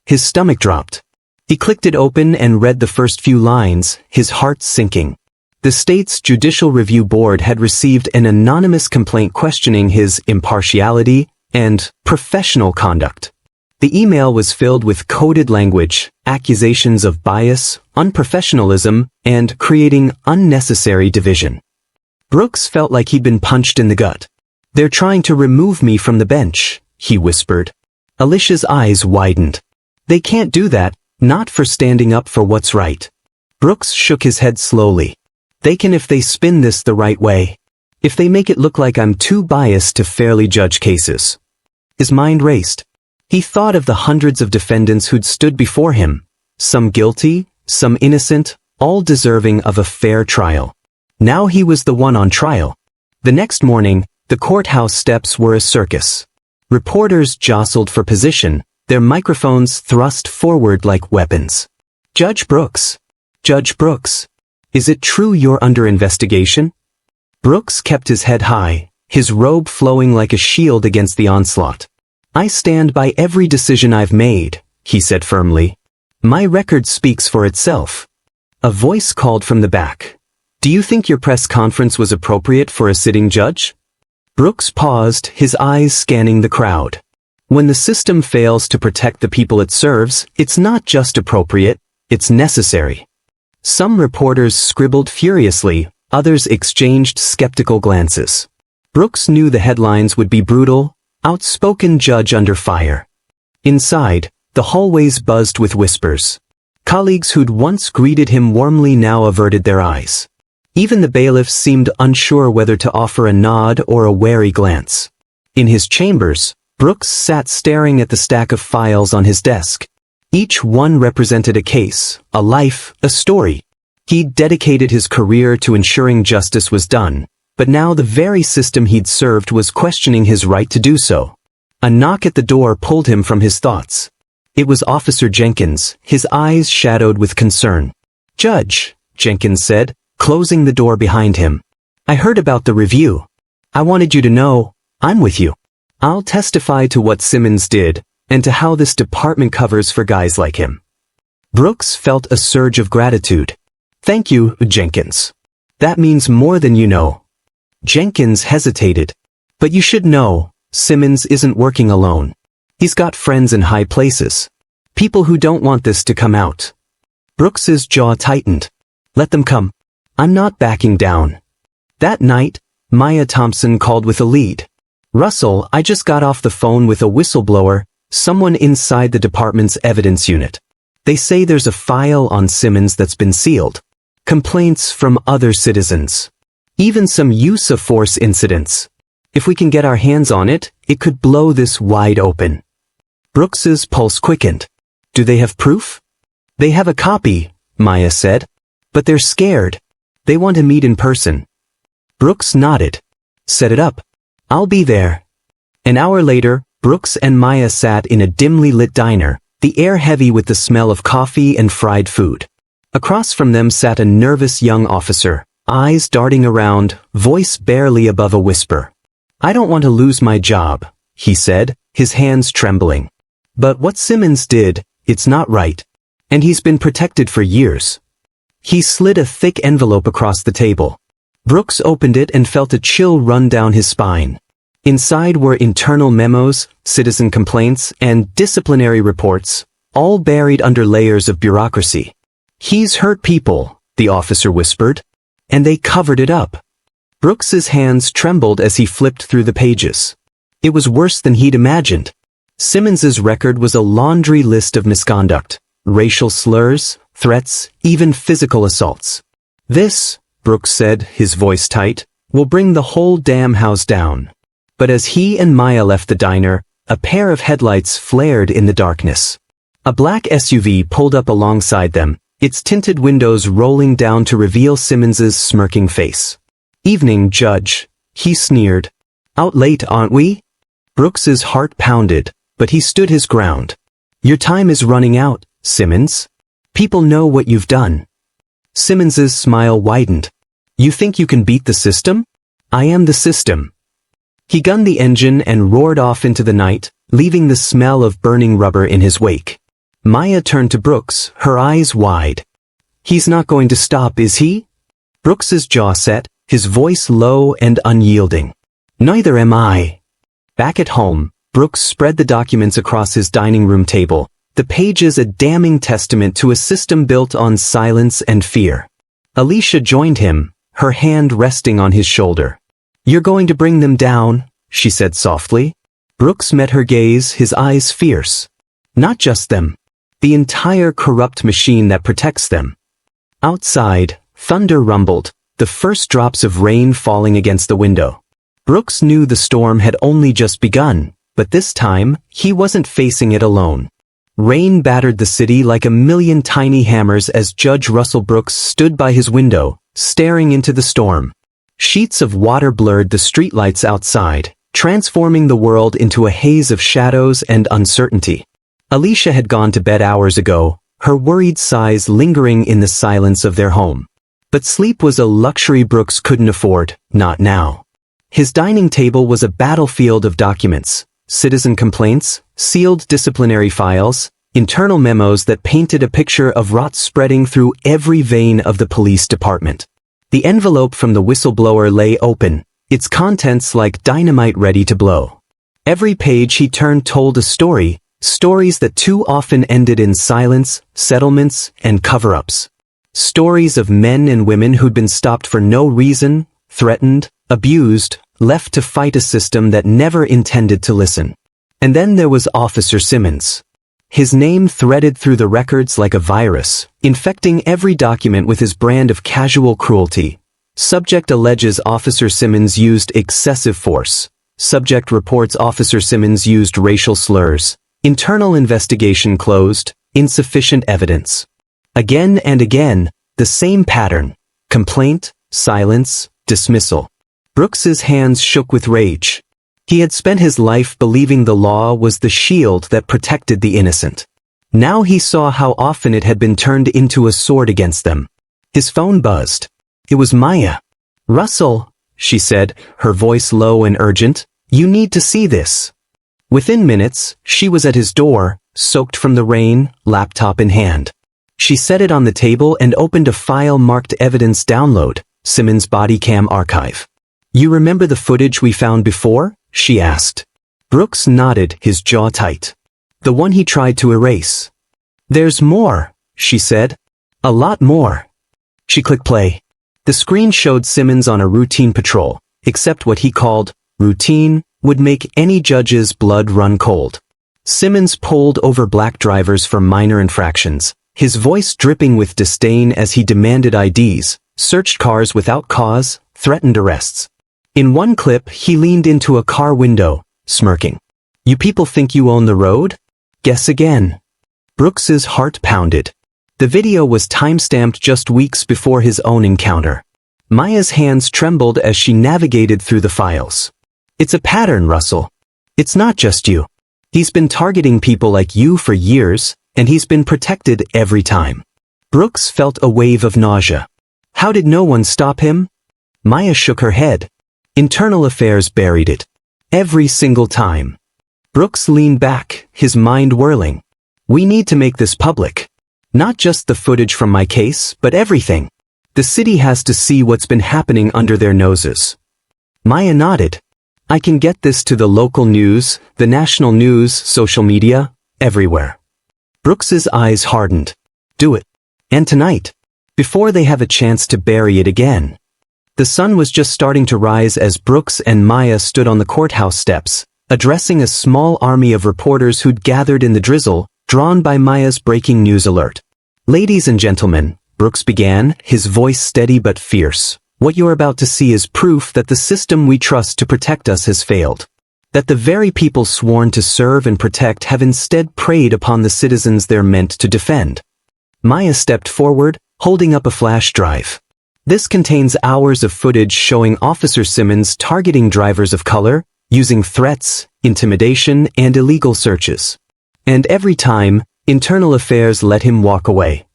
His stomach dropped. He clicked it open and read the first few lines, his heart sinking. The state's Judicial Review Board had received an anonymous complaint questioning his impartiality and professional conduct. The email was filled with coded language, accusations of bias, unprofessionalism, and creating unnecessary division. Brooks felt like he'd been punched in the gut. "They're trying to remove me from the bench," he whispered. Alicia's eyes widened. "They can't do that, not for standing up for what's right." Brooks shook his head slowly. "They can if they spin this the right way. If they make it look like I'm too biased to fairly judge cases." His mind raced. He thought of the hundreds of defendants who'd stood before him, some guilty, some innocent, all deserving of a fair trial. Now he was the one on trial. The next morning, the courthouse steps were a circus. Reporters jostled for position, their microphones thrust forward like weapons. "Judge Brooks. Judge Brooks. Is it true you're under investigation?" Brooks kept his head high, his robe flowing like a shield against the onslaught. "I stand by every decision I've made," he said firmly. "My record speaks for itself." A voice called from the back. "Do you think your press conference was appropriate for a sitting judge?" Brooks paused, his eyes scanning the crowd. When the system fails to protect the people it serves, it's not just appropriate, it's necessary. Some reporters scribbled furiously, others exchanged skeptical glances. Brooks knew the headlines would be brutal, outspoken judge under fire. Inside, the hallways buzzed with whispers. Colleagues who'd once greeted him warmly now averted their eyes. Even the bailiffs seemed unsure whether to offer a nod or a wary glance. In his chambers, Brooks sat staring at the stack of files on his desk. Each one represented a case, a life, a story. He'd dedicated his career to ensuring justice was done, but now the very system he'd served was questioning his right to do so. A knock at the door pulled him from his thoughts. It was Officer Jenkins, his eyes shadowed with concern. "Judge," Jenkins said, closing the door behind him. "I heard about the review. I wanted you to know, I'm with you. I'll testify to what Simmons did, and to how this department covers for guys like him." Brooks felt a surge of gratitude. "Thank you, Jenkins. That means more than you know." Jenkins hesitated. "But you should know, Simmons isn't working alone. He's got friends in high places. People who don't want this to come out." Brooks's jaw tightened. "Let them come. I'm not backing down." That night, Maya Thompson called with a lead. "Russell, I just got off the phone with a whistleblower, someone inside the department's evidence unit. They say there's a file on Simmons that's been sealed. Complaints from other citizens. Even some use of force incidents. If we can get our hands on it, it could blow this wide open. Brooks's pulse quickened. Do they have proof? They have a copy, Maya said. But they're scared. They want to meet in person. Brooks nodded. Set it up. I'll be there. An hour later, Brooks and Maya sat in a dimly lit diner, the air heavy with the smell of coffee and fried food. Across from them sat a nervous young officer, eyes darting around, voice barely above a whisper. I don't want to lose my job, he said, his hands trembling. But what Simmons did, it's not right. And he's been protected for years. He slid a thick envelope across the table. Brooks opened it and felt a chill run down his spine. Inside were internal memos, citizen complaints, and disciplinary reports, all buried under layers of bureaucracy. He's hurt people, the officer whispered. And they covered it up. Brooks's hands trembled as he flipped through the pages. It was worse than he'd imagined. Simmons's record was a laundry list of misconduct, racial slurs, threats, even physical assaults. This, Brooks said, his voice tight, will bring the whole damn house down. But as he and Maya left the diner, a pair of headlights flared in the darkness. A black SUV pulled up alongside them, its tinted windows rolling down to reveal Simmons's smirking face. Evening, Judge, he sneered. Out late, aren't we? Brooks's heart pounded, but he stood his ground. Your time is running out, Simmons. People know what you've done. Simmons's smile widened. You think you can beat the system? I am the system. He gunned the engine and roared off into the night, leaving the smell of burning rubber in his wake. Maya turned to Brooks, her eyes wide. He's not going to stop, is he? Brooks's jaw set, his voice low and unyielding. Neither am I. Back at home, Brooks spread the documents across his dining room table, the pages a damning testament to a system built on silence and fear. Alicia joined him, her hand resting on his shoulder. You're going to bring them down, she said softly. Brooks met her gaze, his eyes fierce. Not just them. The entire corrupt machine that protects them. Outside, thunder rumbled, the first drops of rain falling against the window. Brooks knew the storm had only just begun, but this time, he wasn't facing it alone. Rain battered the city like a million tiny hammers as Judge Russell Brooks stood by his window, staring into the storm. Sheets of water blurred the streetlights outside, transforming the world into a haze of shadows and uncertainty. Alicia had gone to bed hours ago, her worried sighs lingering in the silence of their home. But sleep was a luxury Brooks couldn't afford, not now. His dining table was a battlefield of documents, citizen complaints, sealed disciplinary files, internal memos that painted a picture of rot spreading through every vein of the police department. The envelope from the whistleblower lay open, its contents like dynamite ready to blow. Every page he turned told a story, stories that too often ended in silence, settlements, and cover-ups. Stories of men and women who'd been stopped for no reason, threatened, abused, left to fight a system that never intended to listen. And then there was Officer Simmons. His name threaded through the records like a virus, infecting every document with his brand of casual cruelty. Subject alleges Officer Simmons used excessive force. Subject reports Officer Simmons used racial slurs. Internal investigation closed, insufficient evidence. Again and again, the same pattern. Complaint, silence, dismissal. Brooks's hands shook with rage. He had spent his life believing the law was the shield that protected the innocent. Now he saw how often it had been turned into a sword against them. His phone buzzed. It was Maya. Russell, she said, her voice low and urgent, you need to see this. Within minutes, she was at his door, soaked from the rain, laptop in hand. She set it on the table and opened a file marked Evidence Download, Simmons Body Cam Archive. You remember the footage we found before? She asked. Brooks nodded, his jaw tight. The one he tried to erase. There's more, she said. A lot more. She clicked play. The screen showed Simmons on a routine patrol, except what he called routine would make any judge's blood run cold. Simmons pulled over black drivers for minor infractions, his voice dripping with disdain as he demanded IDs, searched cars without cause, threatened arrests. In one clip, he leaned into a car window, smirking. "You people think you own the road? Guess again." Brooks's heart pounded. The video was time-stamped just weeks before his own encounter. Maya's hands trembled as she navigated through the files. "It's a pattern, Russell. It's not just you. He's been targeting people like you for years, and he's been protected every time." Brooks felt a wave of nausea. How did no one stop him? Maya shook her head. Internal Affairs buried it. Every single time. Brooks leaned back, his mind whirling. "We need to make this public. Not just the footage from my case, but everything. The city has to see what's been happening under their noses." Maya nodded. "I can get this to the local news, the national news, social media, everywhere." Brooks's eyes hardened. "Do it. And tonight. Before they have a chance to bury it again." The sun was just starting to rise as Brooks and Maya stood on the courthouse steps, addressing a small army of reporters who'd gathered in the drizzle, drawn by Maya's breaking news alert. "Ladies and gentlemen," Brooks began, his voice steady but fierce, "what you're about to see is proof that the system we trust to protect us has failed. That the very people sworn to serve and protect have instead preyed upon the citizens they're meant to defend." Maya stepped forward, holding up a flash drive. This contains hours of footage showing Officer Simmons targeting drivers of color, using threats, intimidation, and illegal searches. And every time, Internal Affairs let him walk away.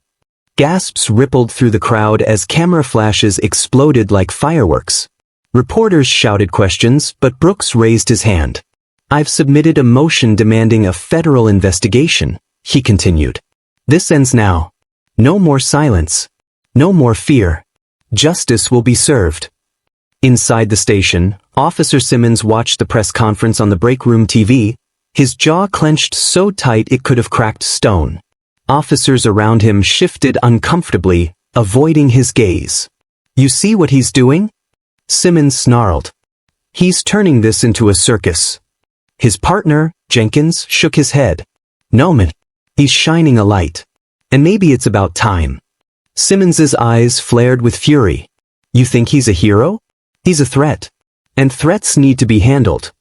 Gasps rippled through the crowd as camera flashes exploded like fireworks. Reporters shouted questions, but Brooks raised his hand. "I've submitted a motion demanding a federal investigation," he continued. "This ends now. No more silence. No more fear. Justice will be served." Inside the station, Officer Simmons watched the press conference on the break room TV, his jaw clenched so tight it could have cracked stone. Officers around him shifted uncomfortably, avoiding his gaze. "You see what he's doing?" Simmons snarled. "He's turning this into a circus." His partner, Jenkins, shook his head. "No, man. He's shining a light. And maybe it's about time." Simmons's eyes flared with fury. "You think he's a hero? He's a threat. And threats need to be handled."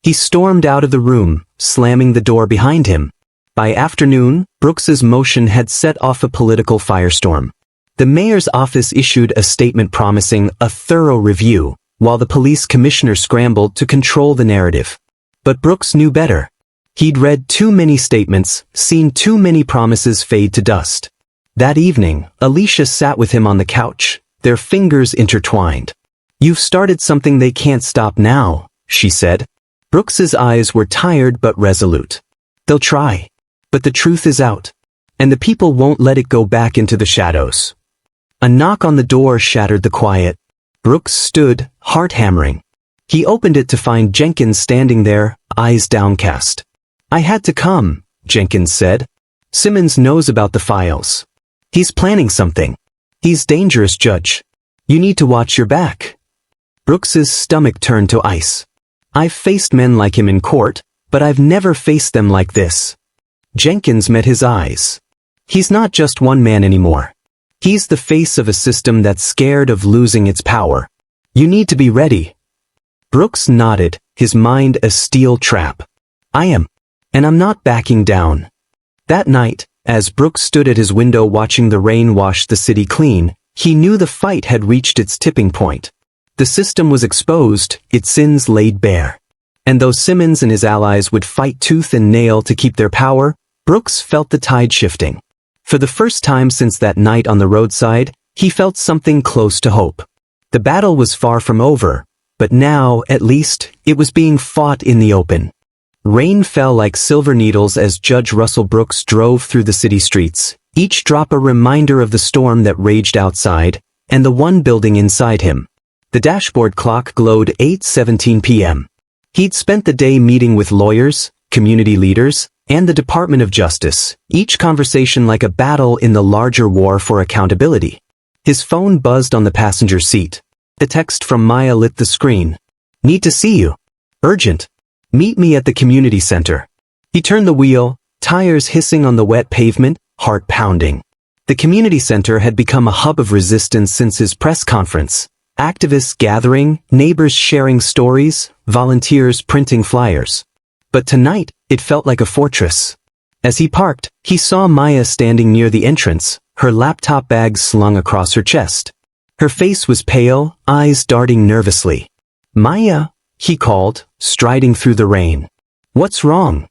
He stormed out of the room, slamming the door behind him. By afternoon, Brooks's motion had set off a political firestorm. The mayor's office issued a statement promising a thorough review, while the police commissioner scrambled to control the narrative. But Brooks knew better. He'd read too many statements, seen too many promises fade to dust. That evening, Alicia sat with him on the couch, their fingers intertwined. "You've started something they can't stop now," she said. Brooks's eyes were tired but resolute. "They'll try. But the truth is out. And the people won't let it go back into the shadows." A knock on the door shattered the quiet. Brooks stood, heart hammering. He opened it to find Jenkins standing there, eyes downcast. "I had to come," Jenkins said. "Simmons knows about the files. He's planning something. He's dangerous, Judge. You need to watch your back." Brooks's stomach turned to ice. "I've faced men like him in court, but I've never faced them like this." Jenkins met his eyes. "He's not just one man anymore. He's the face of a system that's scared of losing its power. You need to be ready." Brooks nodded, his mind a steel trap. "I am. And I'm not backing down." That night, as Brooks stood at his window watching the rain wash the city clean, he knew the fight had reached its tipping point. The system was exposed, its sins laid bare. And though Simmons and his allies would fight tooth and nail to keep their power, Brooks felt the tide shifting. For the first time since that night on the roadside, he felt something close to hope. The battle was far from over, but now, at least, it was being fought in the open. Rain fell like silver needles as Judge Russell Brooks drove through the city streets, each drop a reminder of the storm that raged outside, and the one building inside him. The dashboard clock glowed 8:17 p.m. He'd spent the day meeting with lawyers, community leaders, and the Department of Justice, each conversation like a battle in the larger war for accountability. His phone buzzed on the passenger seat. The text from Maya lit the screen. "Need to see you. Urgent. Meet me at the community center." He turned the wheel, tires hissing on the wet pavement, heart pounding. The community center had become a hub of resistance since his press conference. Activists gathering, neighbors sharing stories, volunteers printing flyers. But tonight, it felt like a fortress. As he parked, he saw Maya standing near the entrance, her laptop bag slung across her chest. Her face was pale, eyes darting nervously. "Maya," he called, striding through the rain. "What's wrong?"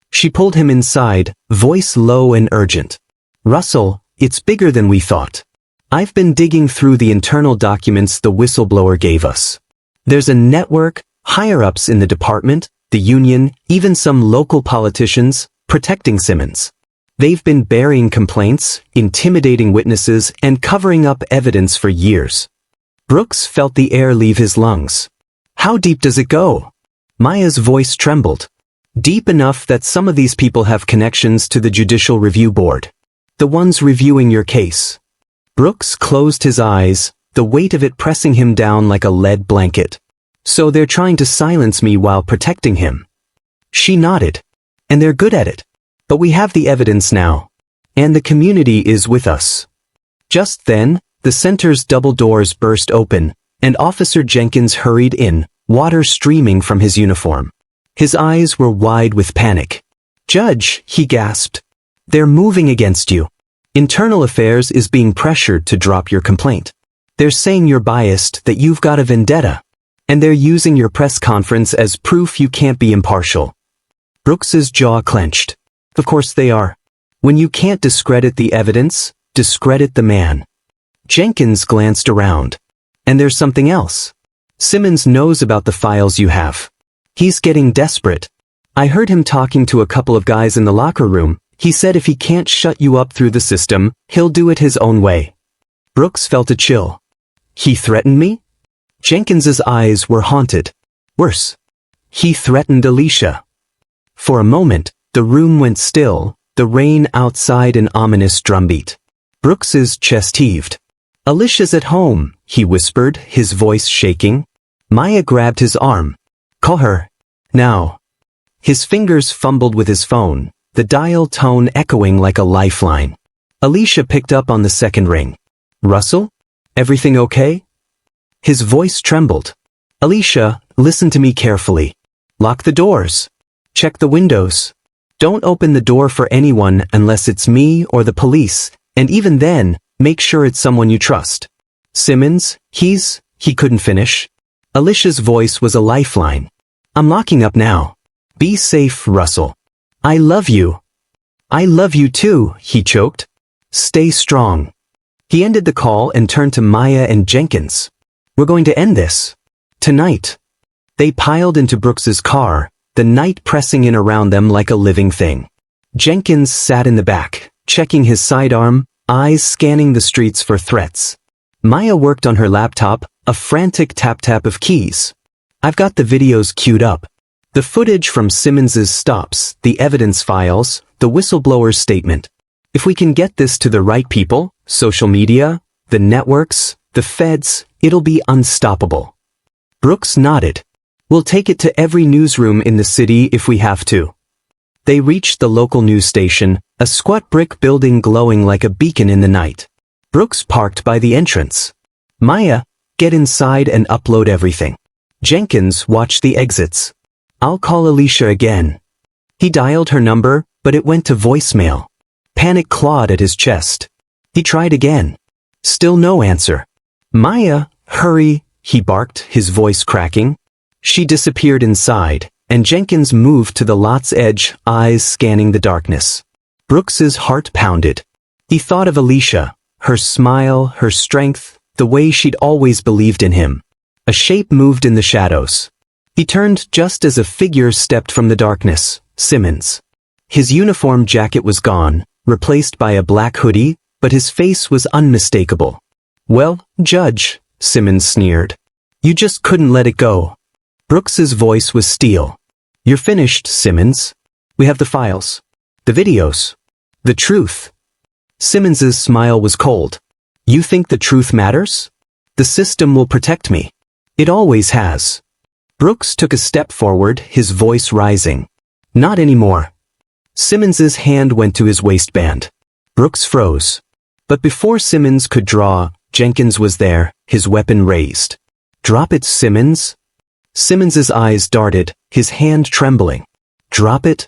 She pulled him inside, voice low and urgent. "Russell, it's bigger than we thought. I've been digging through the internal documents the whistleblower gave us. There's a network, higher-ups in the department, the union, even some local politicians, protecting Simmons. They've been burying complaints, intimidating witnesses, and covering up evidence for years." Brooks felt the air leave his lungs. "How deep does it go?" Maya's voice trembled. "Deep enough that some of these people have connections to the Judicial Review Board. The ones reviewing your case." Brooks closed his eyes, the weight of it pressing him down like a lead blanket. "So they're trying to silence me while protecting him." She nodded. "And they're good at it. But we have the evidence now. And the community is with us." Just then, the center's double doors burst open, and Officer Jenkins hurried in, water streaming from his uniform. His eyes were wide with panic. "Judge," he gasped. "They're moving against you. Internal Affairs is being pressured to drop your complaint. They're saying you're biased, that you've got a vendetta. And they're using your press conference as proof you can't be impartial." Brooks's jaw clenched. "Of course they are. When you can't discredit the evidence, discredit the man." Jenkins glanced around. "And there's something else. Simmons knows about the files you have. He's getting desperate. I heard him talking to a couple of guys in the locker room. He said if he can't shut you up through the system, he'll do it his own way." Brooks felt a chill. "He threatened me?" Jenkins's eyes were haunted. "Worse. He threatened Alicia." For a moment, the room went still, the rain outside an ominous drumbeat. Brooks's chest heaved. "Alicia's at home," he whispered, his voice shaking. Maya grabbed his arm. "Call her. Now." His fingers fumbled with his phone, the dial tone echoing like a lifeline. Alicia picked up on the second ring. "Russell? Everything okay?" His voice trembled. "Alicia, listen to me carefully. Lock the doors. Check the windows. Don't open the door for anyone unless it's me or the police, and even then, make sure it's someone you trust. Simmons, he couldn't finish. Alicia's voice was a lifeline. "I'm locking up now. Be safe, Russell. I love you." "I love you too," he choked. "Stay strong." He ended the call and turned to Maya and Jenkins. "We're going to end this. Tonight." They piled into Brooks's car, the night pressing in around them like a living thing. Jenkins sat in the back, checking his sidearm, eyes scanning the streets for threats. Maya worked on her laptop, a frantic tap-tap of keys. "I've got the videos queued up. The footage from Simmons's stops, the evidence files, the whistleblower's statement. If we can get this to the right people, social media, the networks, the feds, it'll be unstoppable." Brooks nodded. "We'll take it to every newsroom in the city if we have to." They reached the local news station, a squat brick building glowing like a beacon in the night. Brooks parked by the entrance. "Maya, get inside and upload everything." Jenkins watched the exits. "I'll call Alicia again." He dialed her number, but it went to voicemail. Panic clawed at his chest. He tried again. Still no answer. "Maya, hurry," he barked, his voice cracking. She disappeared inside, and Jenkins moved to the lot's edge, eyes scanning the darkness. Brooks's heart pounded. He thought of Alicia, her smile, her strength, the way she'd always believed in him. A shape moved in the shadows. He turned just as a figure stepped from the darkness, Simmons. His uniform jacket was gone, replaced by a black hoodie, but his face was unmistakable. "Well, Judge," Simmons sneered. "You just couldn't let it go." Brooks's voice was steel. "You're finished, Simmons. We have the files. The videos. The truth." Simmons's smile was cold. "You think the truth matters? The system will protect me. It always has." Brooks took a step forward, his voice rising. "Not anymore." Simmons's hand went to his waistband. Brooks froze. But before Simmons could draw, Jenkins was there, his weapon raised. "Drop it, Simmons." Simmons's eyes darted, his hand trembling. "Drop it?"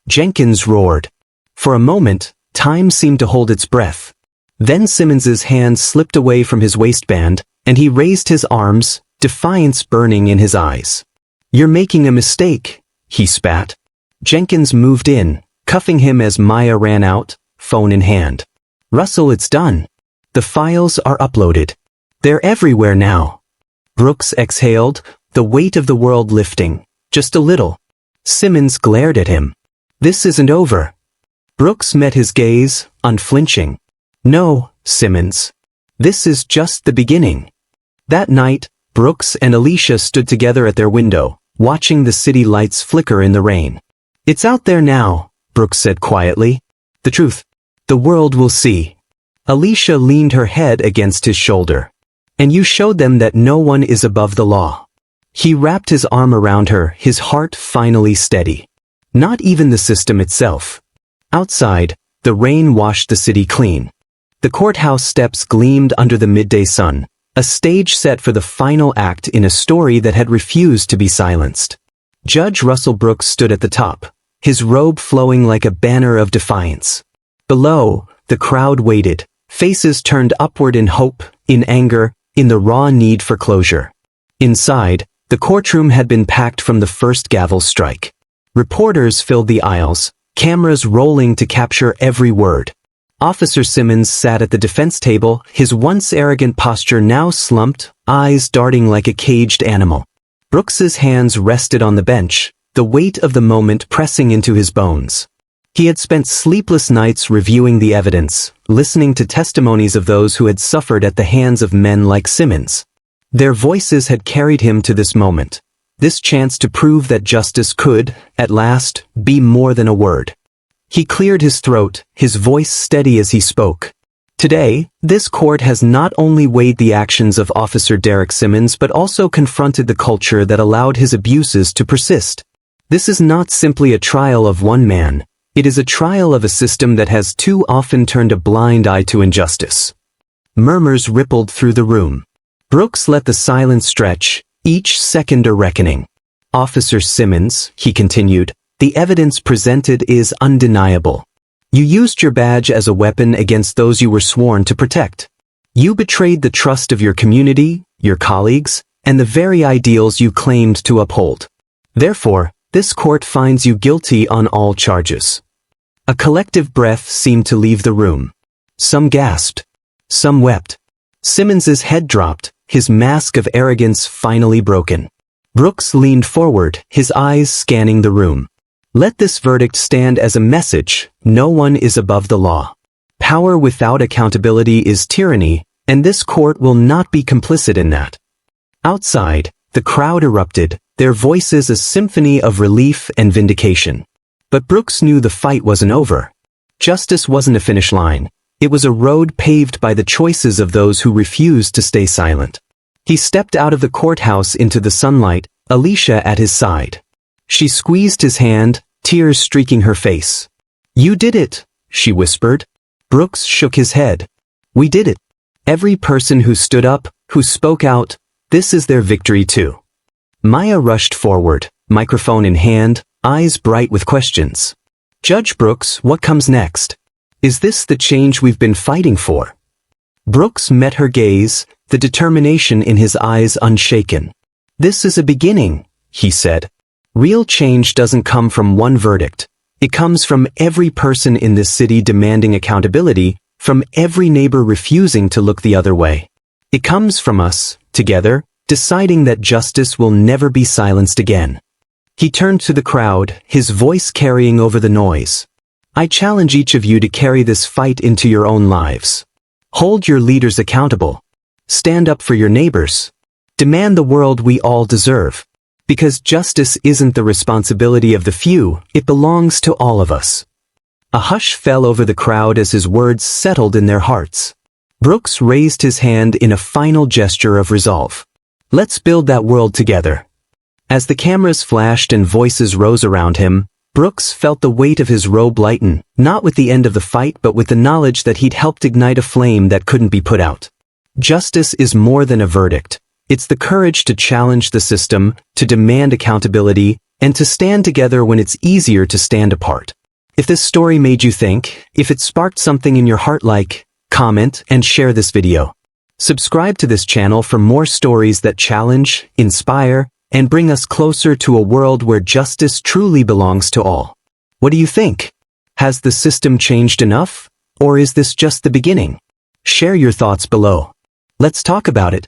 Jenkins roared. For a moment, time seemed to hold its breath. Then Simmons's hand slipped away from his waistband, and he raised his arms, defiance burning in his eyes. "You're making a mistake," he spat. Jenkins moved in, cuffing him as Maya ran out, phone in hand. "Russell, it's done. The files are uploaded. They're everywhere now." Brooks exhaled, the weight of the world lifting, just a little. Simmons glared at him. "This isn't over." Brooks met his gaze, unflinching. "No, Simmons. This is just the beginning." That night, Brooks and Alicia stood together at their window, watching the city lights flicker in the rain. "It's out there now," Brooks said quietly. "The truth. The world will see." Alicia leaned her head against his shoulder. "And you showed them that no one is above the law." He wrapped his arm around her, his heart finally steady. Not even the system itself. Outside, the rain washed the city clean. The courthouse steps gleamed under the midday sun, a stage set for the final act in a story that had refused to be silenced. Judge Russell Brooks stood at the top, his robe flowing like a banner of defiance. Below, the crowd waited, faces turned upward in hope, in anger, in the raw need for closure. Inside, the courtroom had been packed from the first gavel strike. Reporters filled the aisles, cameras rolling to capture every word. Officer Simmons sat at the defense table, his once arrogant posture now slumped, eyes darting like a caged animal. Brooks's hands rested on the bench, the weight of the moment pressing into his bones. He had spent sleepless nights reviewing the evidence, listening to testimonies of those who had suffered at the hands of men like Simmons. Their voices had carried him to this moment, this chance to prove that justice could, at last, be more than a word. He cleared his throat, his voice steady as he spoke. Today, this court has not only weighed the actions of Officer Derek Simmons but also confronted the culture that allowed his abuses to persist. This is not simply a trial of one man. It is a trial of a system that has too often turned a blind eye to injustice. Murmurs rippled through the room. Brooks let the silence stretch, each second a reckoning. "Officer Simmons," he continued, "the evidence presented is undeniable. You used your badge as a weapon against those you were sworn to protect. You betrayed the trust of your community, your colleagues, and the very ideals you claimed to uphold. Therefore, this court finds you guilty on all charges." A collective breath seemed to leave the room. Some gasped. Some wept. Simmons's head dropped, his mask of arrogance finally broken. Brooks leaned forward, his eyes scanning the room. "Let this verdict stand as a message: no one is above the law. Power without accountability is tyranny, and this court will not be complicit in that." Outside, the crowd erupted, their voices a symphony of relief and vindication. But Brooks knew the fight wasn't over. Justice wasn't a finish line. It was a road paved by the choices of those who refused to stay silent. He stepped out of the courthouse into the sunlight, Alicia at his side. She squeezed his hand, tears streaking her face. "You did it," she whispered. Brooks shook his head. "We did it. Every person who stood up, who spoke out, this is their victory too." Maya rushed forward, microphone in hand, eyes bright with questions. "Judge Brooks, what comes next? Is this the change we've been fighting for?" Brooks met her gaze, the determination in his eyes unshaken. "This is a beginning," he said. "Real change doesn't come from one verdict. It comes from every person in this city demanding accountability, from every neighbor refusing to look the other way. It comes from us, together, deciding that justice will never be silenced again." He turned to the crowd, his voice carrying over the noise. "I challenge each of you to carry this fight into your own lives. Hold your leaders accountable. Stand up for your neighbors. Demand the world we all deserve. Because justice isn't the responsibility of the few, it belongs to all of us." A hush fell over the crowd as his words settled in their hearts. Brooks raised his hand in a final gesture of resolve. "Let's build that world together." As the cameras flashed and voices rose around him, Brooks felt the weight of his robe lighten, not with the end of the fight but with the knowledge that he'd helped ignite a flame that couldn't be put out. Justice is more than a verdict. It's the courage to challenge the system, to demand accountability, and to stand together when it's easier to stand apart. If this story made you think, if it sparked something in your heart, like, comment, and share this video. Subscribe to this channel for more stories that challenge, inspire, and bring us closer to a world where justice truly belongs to all. What do you think? Has the system changed enough? Or is this just the beginning? Share your thoughts below. Let's talk about it.